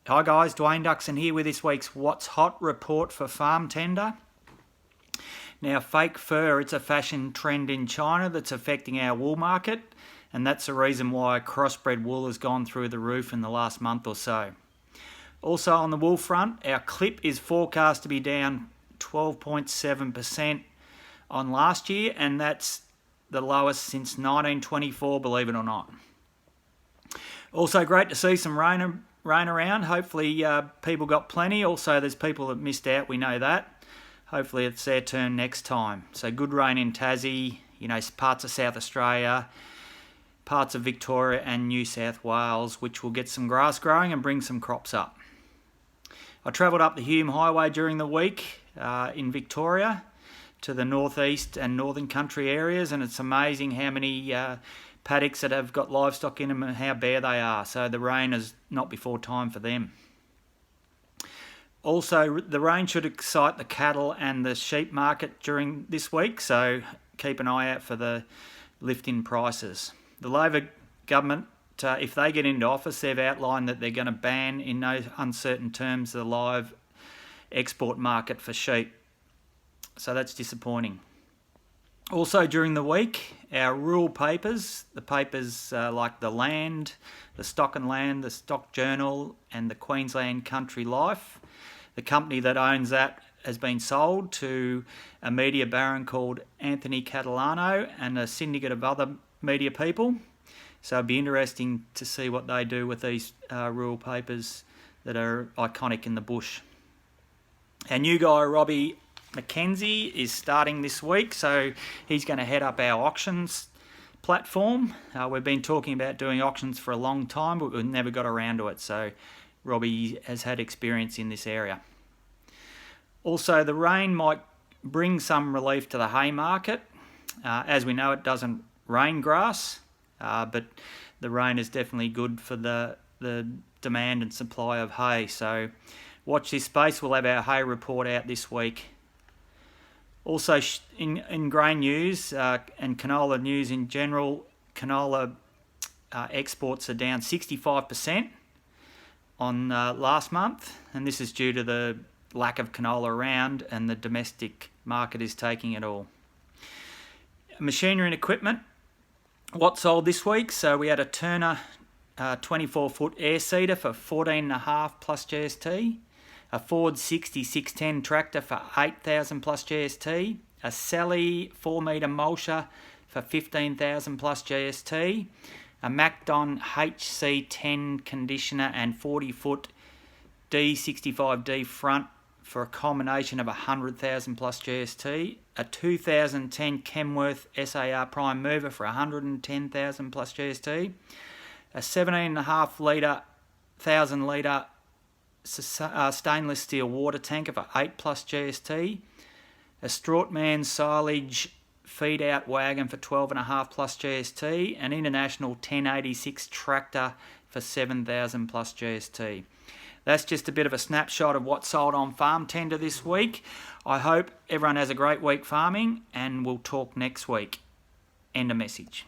Hi guys, Dwayne Duxon here with this week's What's Hot report for farm tender. Now, fake fur, it's a fashion trend in China that's affecting our wool market, and that's the reason why crossbred wool has gone through the roof in the last month or so. Also on the wool front, our clip is forecast to be down 12.7% on last year, and that's the lowest since 1924, believe it or not. Also great to see some rain around. Hopefully people got plenty. Also there's people that missed out, we know that. Hopefully it's their turn next time. So good rain in Tassie, parts of South Australia, parts of Victoria and New South Wales, which will get some grass growing and bring some crops up. I travelled up the Hume Highway during the week in Victoria to the northeast and northern country areas, and it's amazing how many paddocks that have got livestock in them and how bare they are. So the rain is not before time for them. Also, the rain should excite the cattle and the sheep market during this week, so keep an eye out for the lift in prices. The Labor government, if they get into office, they've outlined that they're going to ban, in no uncertain terms, the live export market for sheep. So that's disappointing. Also during the week, our rural papers, the papers like The Land, the Stock and Land, the Stock Journal and the Queensland Country Life, the company that owns that has been sold to a media baron called Anthony Catalano and a syndicate of other media people. So it'd be interesting to see what they do with these rural papers that are iconic in the bush. Our new guy, Robbie McKenzie, is starting this week, so he's going to head up our auctions platform. We've been talking about doing auctions for a long time, but we've never got around to it, so Robbie has had experience in this area. Also, the rain might bring some relief to the hay market. As we know, it doesn't rain grass, but the rain is definitely good for the demand and supply of hay, so watch this space. We'll have our hay report out this week. Also, in grain news and canola news in general, canola exports are down 65% on last month, and this is due to the lack of canola around and the domestic market is taking it all. Machinery and equipment, what sold this week? So we had a Turner 24-foot air seeder for $14.5 plus GST. A Ford 6610 tractor for $8,000 plus GST, a Sally 4-metre mulcher for $15,000 plus GST, a MacDon HC10 conditioner and 40-foot D65D front for a combination of $100,000 plus GST, a 2010 Kenworth SAR Prime Mover for $110,000 plus GST, a 17.5 litre, 1,000 litre stainless steel water tanker for $8 plus GST, a Strautman silage feed out wagon for $12.5 plus GST, an International 1086 tractor for $7,000 plus GST. That's just a bit of a snapshot of what sold on farm tender this week. I hope everyone has a great week farming, and we'll talk next week. End of message.